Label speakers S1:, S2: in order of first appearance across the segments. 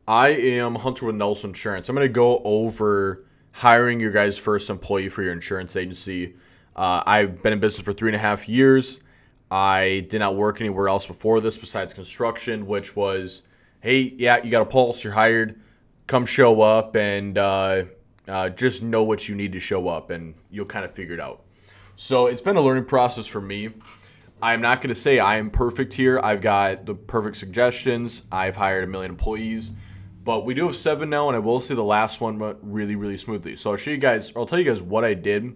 S1: I am Hunter with Nelson Insurance. I'm going to go over hiring your guys' first employee for your insurance agency. I've been in business for 3.5 years. I did not work anywhere else before this besides construction, which was, hey, yeah, you got a pulse, you're hired, come show up and just know what you need to show up, and you'll kind of figure it out. So it's been a learning process for me. I'm not going to say I am perfect here. I've got the perfect suggestions. I've hired a million employees, but we do have seven now, and I will say the last one went really, really smoothly. So I'll show you guys. I'll tell you guys what I did,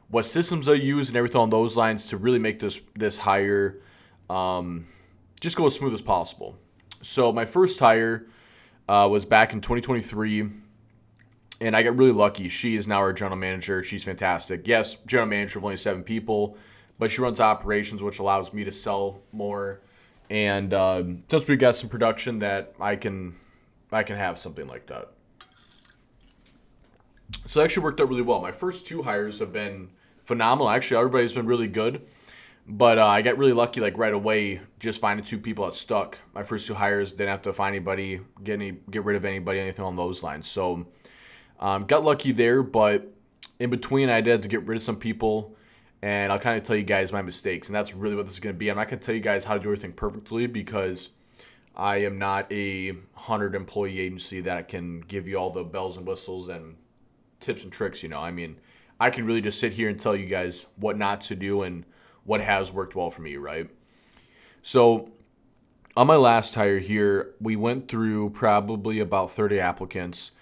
S1: what systems I use, and everything on those lines to really make this hire just go as smooth as possible. So my first hire was back in 2023, and I got really lucky. She is now our general manager. She's fantastic. Yes, general manager of only 7 people, but she runs operations, which allows me to sell more. And since we got some production, that I can have something like that. So it actually worked out really well. My first two hires have been phenomenal. Actually, everybody's been really good. But I got really lucky, like right away, just finding 2 people that stuck. My first two hires didn't have to find anybody, get rid of anybody, anything on those lines. So got lucky there, but in between, I did have to get rid of some people, and I'll kind of tell you guys my mistakes, and that's really what this is going to be. I'm not going to tell you guys how to do everything perfectly because I am not a 100 employee agency that can give you all the bells and whistles and tips and tricks. I mean, I can really just sit here and tell you guys what not to do and what has worked well for me, right? So on my last hire here, we went through probably about 30 applicants.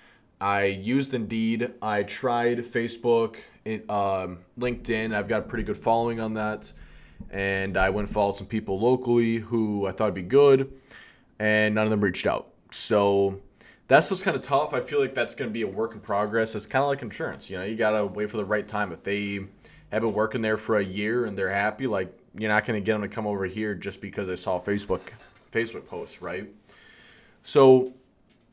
S1: I used Indeed. I tried Facebook, LinkedIn. I've got a pretty good following on that. And I went and followed some people locally who I thought would be good, and none of them reached out. So that's what's kind of tough. I feel like that's going to be a work in progress. It's kind of like insurance. You got to wait for the right time. If they have been working there for a year and they're happy, like you're not going to get them to come over here just because they saw a Facebook post, right? So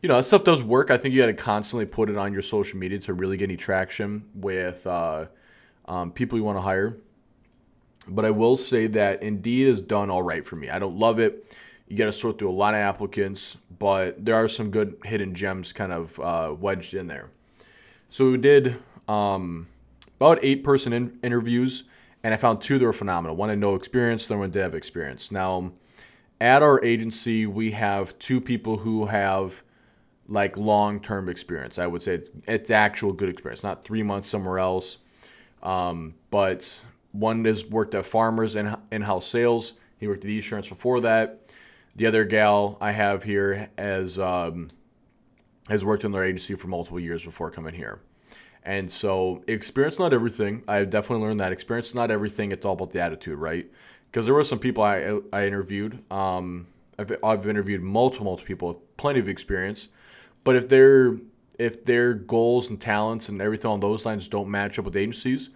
S1: that stuff does work. I think you got to constantly put it on your social media to really get any traction with people you want to hire. But I will say that Indeed has done all right for me. I don't love it. You got to sort through a lot of applicants, but there are some good hidden gems kind of wedged in there. So we did about 8-person interviews, and I found 2 that were phenomenal. One had no experience, the other one did have experience. Now, at our agency, we have 2 people who have like long-term experience. I would say it's actual good experience, not 3 months somewhere else. But one has worked at Farmers in-house sales. He worked at eAssurance before that. The other gal I have here has worked in their agency for multiple years before coming here. And so experience not everything. I've definitely learned that experience not everything. It's all about the attitude, right? Because there were some people I interviewed. I've interviewed multiple people with plenty of experience, but if their goals and talents and everything on those lines don't match up with agencies,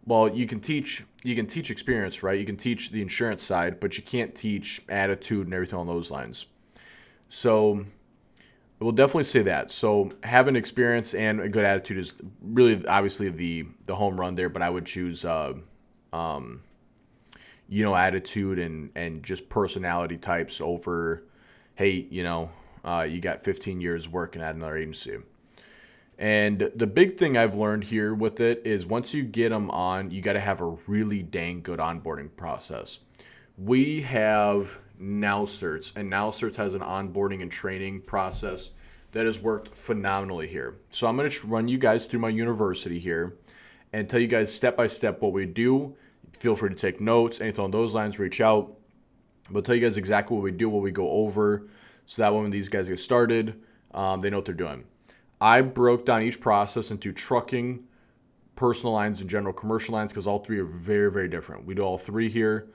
S1: well, you can teach experience, right? You can teach the insurance side, but you can't teach attitude and everything on those lines. So we'll definitely say that. So having experience and a good attitude is really obviously the home run there, but I would choose attitude and just personality types over, hey, you got 15 years working at another agency. And the big thing I've learned here with it is once you get them on, you got to have a really dang good onboarding process. We have NowCerts, and NowCerts has an onboarding and training process that has worked phenomenally here. So I'm going to run you guys through my university here and tell you guys step by step what we do. Feel free to take notes, anything on those lines, reach out. We'll tell you guys exactly what we do, what we go over, so that when these guys get started, they know what they're doing. I broke down each process into trucking, personal lines, and general commercial lines because all 3 are very, very different. We do all 3 here.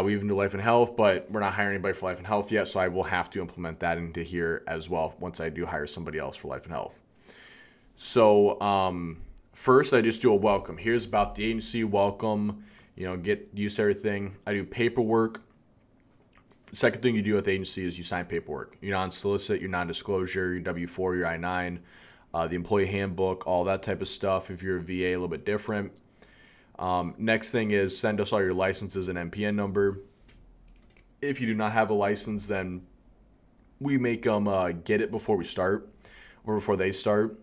S1: We even do life and health, but we're not hiring anybody for life and health yet, so I will have to implement that into here as well once I do hire somebody else for life and health. So first, I just do a welcome. Here's about the agency, welcome, get used to everything. I do paperwork. Second thing you do at the agency is you sign paperwork. Your non-solicit, your non-disclosure, your W-4, your I-9, the employee handbook, all that type of stuff. If you're a VA, a little bit different. Next thing is send us all your licenses and NPN number. If you do not have a license, then We make them get it before we start or before they start.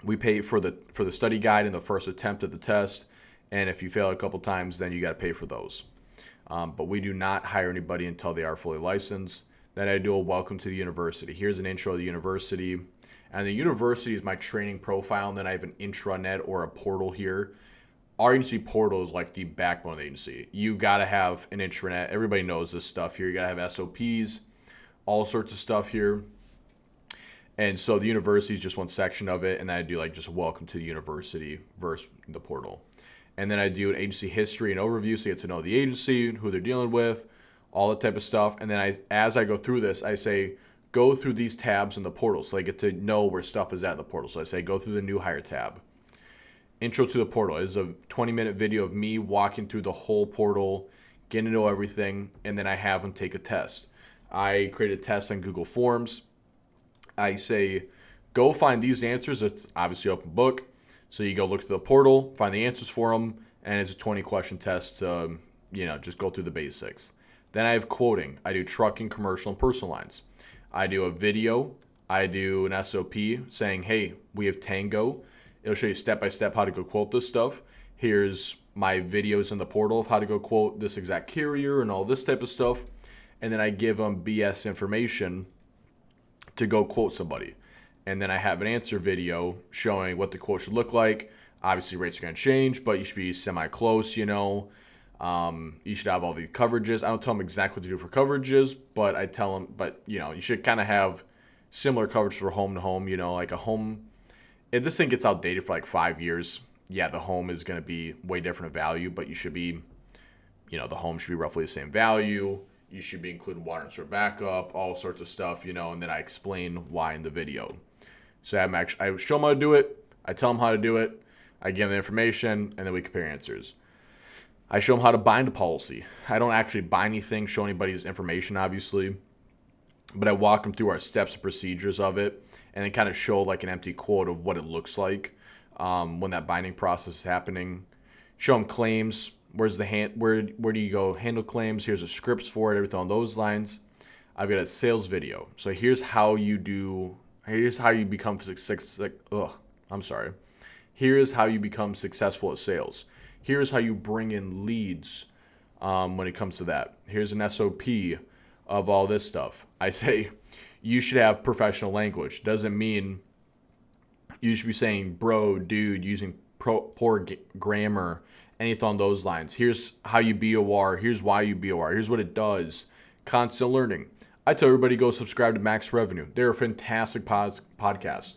S1: We pay for the study guide and the first attempt at the test, and if you fail a couple times, then you got to pay for those. But we do not hire anybody until they are fully licensed. Then I do a welcome to the university. Here's an intro to the university. And the university is my training profile, and then I have an intranet or a portal here. Our agency portal is like the backbone of the agency. You got to have an intranet. Everybody knows this stuff here. You got to have SOPs, all sorts of stuff here. And so the university is just one section of it, and then I do like just welcome to the university versus the portal. And then I do an agency history and overview, so you get to know the agency, who they're dealing with, all that type of stuff. And then as I go through this, I say, go through these tabs in the portal, so I get to know where stuff is at in the portal. So I say, go through the new hire tab. Intro to the portal is a 20-minute video of me walking through the whole portal, getting to know everything, and then I have them take a test. I create a test on Google Forms. I say, go find these answers. It's obviously open book. So you go look at the portal, find the answers for them, and it's a 20-question test to, just go through the basics. Then I have quoting. I do trucking, commercial, and personal lines. I do a video. I do an SOP saying, hey, we have Tango. It'll show you step-by-step how to go quote this stuff. Here's my videos in the portal of how to go quote this exact carrier and all this type of stuff. And then I give them BS information to go quote somebody. And then I have an answer video showing what the quote should look like. Obviously, rates are going to change, but you should be semi-close, You should have all the coverages. I don't tell them exactly what to do for coverages, but I tell them, you should kind of have similar coverage for home to home, like a home. If this thing gets outdated for like 5 years, yeah, the home is going to be way different of value, but you should be, the home should be roughly the same value. You should be including water and sewer backup, all sorts of stuff, and then I explain why in the video. So I show them how to do it. I tell them how to do it. I give them the information, and then we compare answers. I show them how to bind a policy. I don't actually bind anything, show anybody's information, obviously, but I walk them through our steps and procedures of it, and then kind of show like an empty quote of what it looks like when that binding process is happening. Show them claims. Where do you go handle claims? Here's the scripts for it, everything on those lines. I've got a sales video. So here's how you become Here's how you become successful at sales. Here's how you bring in leads when it comes to that. Here's an SOP of all this stuff. I say you should have professional language. Doesn't mean you should be saying bro, dude, using poor grammar, anything on those lines. Here's how you BOR. Here's why you BOR. Here's what it does. Constant learning. I tell everybody go subscribe to Max Revenue. They're a fantastic podcast.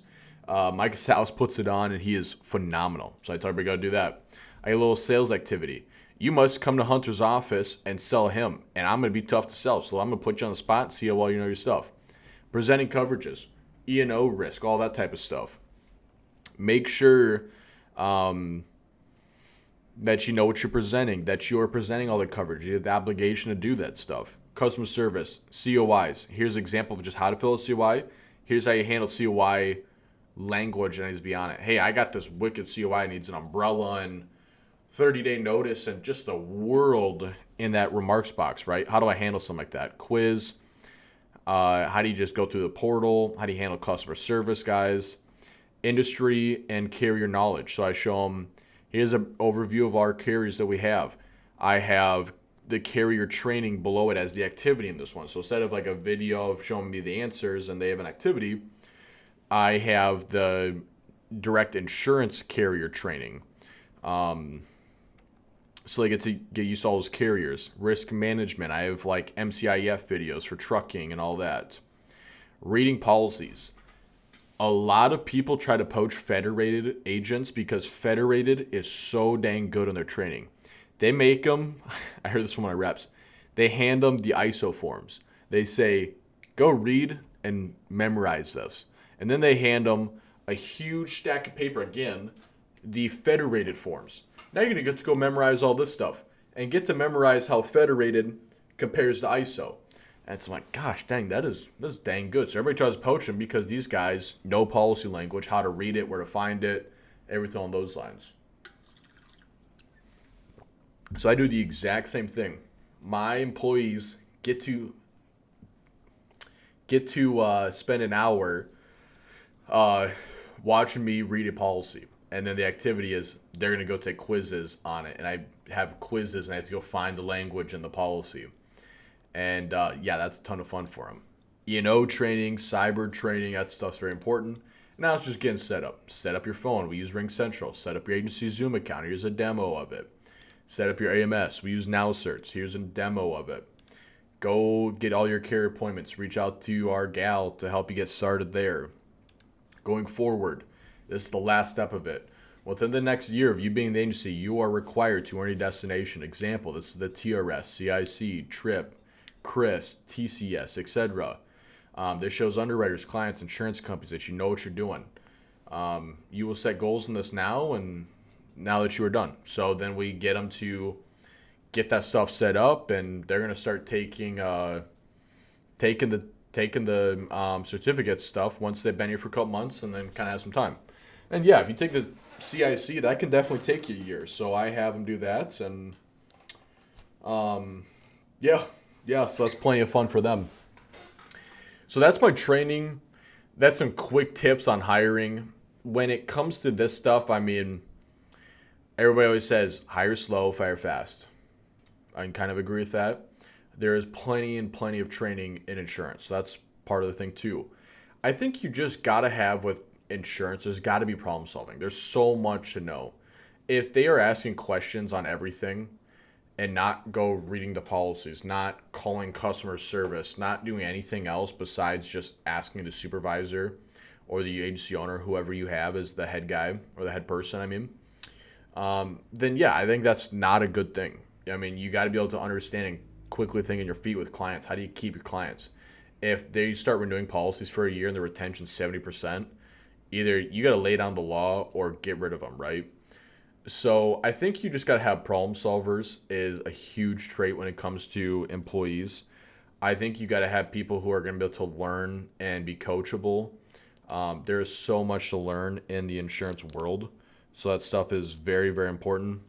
S1: Mike Salas puts it on, and he is phenomenal. So I tell everybody go do that. I have a little sales activity. You must come to Hunter's office and sell him, and I'm going to be tough to sell. So I'm going to put you on the spot and see how well you know your stuff. Presenting coverages, E&O risk, all that type of stuff. Make sure that you know what you're presenting, that you're presenting all the coverage. You have the obligation to do that stuff. Customer service, COIs. Here's an example of just how to fill a COI. Here's how you handle COI language that needs to be on it. Hey, I got this wicked COI, needs an umbrella and 30-day notice and just the world in that remarks box, right? How do I handle something like that? Quiz. How do you just go through the portal? How do you handle customer service, guys? Industry and carrier knowledge. So I show them, here's an overview of our carriers that we have. I have the carrier training below it as the activity in this one. So instead of like a video of showing me the answers and they have an activity, I have the direct insurance carrier training. So they get to get used to all those carriers. Risk management. I have like MCIF videos for trucking and all that. Reading policies. A lot of people try to poach federated agents because federated is so dang good on their training. They make them, I heard this from one of my reps, they hand them the ISO forms. They say, go read and memorize this. And then they hand them a huge stack of paper, again, the federated forms. Now you're going to get to go memorize all this stuff and get to memorize how federated compares to ISO. And it's like, gosh, dang, that's dang good. So everybody tries to poach them because these guys know policy language, how to read it, where to find it, everything on those lines. So I do the exact same thing. My employees get to get to spend an hour uh, watching me read a policy. And then the activity is they're going to go take quizzes on it. And I have quizzes and I have to go find the language in the policy. And yeah, that's a ton of fun for them. E&O training, cyber training, that stuff's very important. Now it's just getting set up. Set up your phone. We use RingCentral. Set up your agency Zoom account. Here's a demo of it. Set up your AMS. We use NowCerts. Here's a demo of it. Go get all your carrier appointments. Reach out to our gal to help you get started there. Going forward, this is the last step of it. Within the next year of you being in the agency, you are required to earn a destination. Example, this is the TRS, CIC, TRIP, CRIS, TCS, etc. This shows underwriters, clients, insurance companies that you know what you're doing. You will set goals in this now, and now that you are done. So then we get them to get that stuff set up, and they're gonna start taking the certificate stuff once they've been here for a couple months, and then kind of have some time. And yeah, if you take the CIC, that can definitely take you a year. So I have them do that, and yeah, so that's plenty of fun for them. So that's my training. That's some quick tips on hiring. When it comes to this stuff, I mean, everybody always says hire slow, fire fast. I can kind of agree with that. There is plenty of training in insurance. So that's part of the thing too. I think you just gotta have with insurance, there's gotta be problem solving. There's so much to know. If they are asking questions on everything and not go reading the policies, not calling customer service, not doing anything else besides just asking the supervisor or the agency owner, whoever you have as the head guy or the head person, then yeah, I think that's not a good thing. I mean, you got to be able to understand and quickly think on your feet with clients. How do you keep your clients? If they start renewing policies for a year and the retention's 70%, either you got to lay down the law or get rid of them, right? So I think you just got to have problem solvers is a huge trait when it comes to employees. I think you got to have people who are going to be able to learn and be coachable. There's so much to learn in the insurance world. So that stuff is very, very important.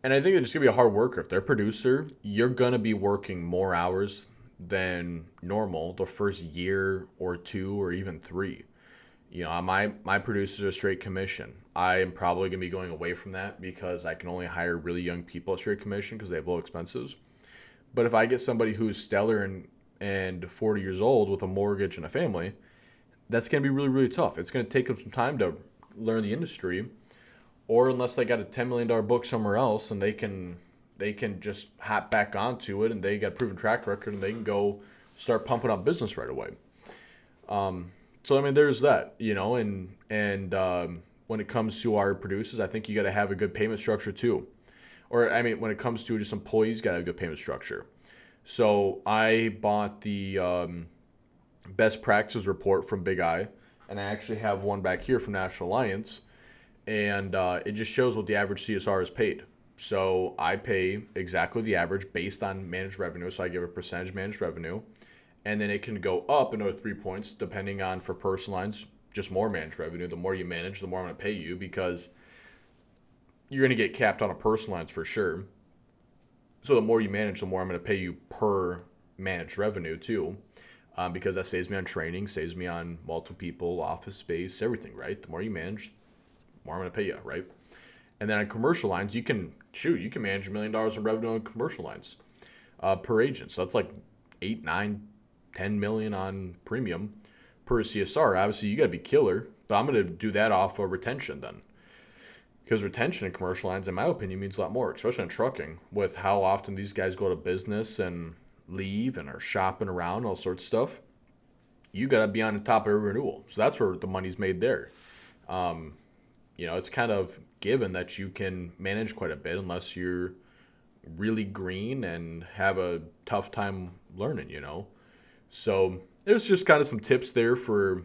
S1: And I think they're just going to be a hard worker. If they're a producer, you're going to be working more hours than normal the first year or two or even three. You know, my producers are straight commission. I am probably going to be going away from that because I can only hire really young people at straight commission because they have low expenses. But if I get somebody who's stellar and 40 years old with a mortgage and a family, that's going to be really, really tough. It's going to take them some time to learn the industry, or unless they got a $10 million book somewhere else and they can just hop back onto it and they got a proven track record and they can go start pumping up business right away. So I mean, there's that, you know, and when it comes to our producers, I think you got to have a good payment structure too. Or I mean, when it comes to just employees, got to have a good payment structure. So I bought the best practices report from Big Eye, and I actually have one back here from National Alliance, and it just shows what the average CSR is paid. So I pay exactly the average based on managed revenue. So I give a percentage managed revenue. And then it can go up another 3 points depending on, for personal lines, just more managed revenue. The more you manage, the more I'm going to pay you because you're going to get capped on a personal lines for sure. So the more you manage, the more I'm going to pay you per managed revenue too, because that saves me on training, saves me on multiple people, office space, everything, right? The more you manage, the more I'm going to pay you, right? And then on commercial lines, you can manage $1 million in revenue on commercial lines per agent. So that's like 8, 9, 10 million on premium per CSR. Obviously, you got to be killer, but I'm going to do that off of retention then. Because retention in commercial lines, in my opinion, means a lot more, especially in trucking, with how often these guys go to business and leave and are shopping around, all sorts of stuff. You got to be on the top of every renewal. So that's where the money's made there. You know, it's kind of given that you can manage quite a bit unless you're really green and have a tough time learning, you know. So there's just kind of some tips there for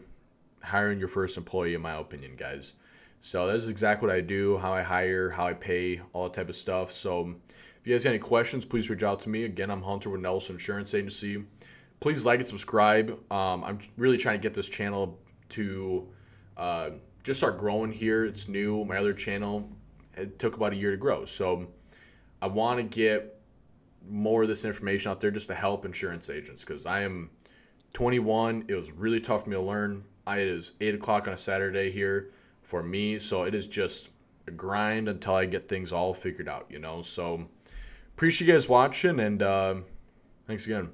S1: hiring your first employee, in my opinion, guys. So that's exactly what I do, how I hire, how I pay, all that type of stuff. So if you guys have any questions, please reach out to me. Again, I'm Hunter with Nelson Insurance Agency. Please like and subscribe. I'm really trying to get this channel to just start growing here. It's new. My other channel, it took about a year to grow. So I want to get more of this information out there just to help insurance agents, because I am 21, it was really tough for me to learn. It is 8 o'clock on a Saturday here for me, so it is just a grind until I get things all figured out, you know. So appreciate you guys watching, and thanks again.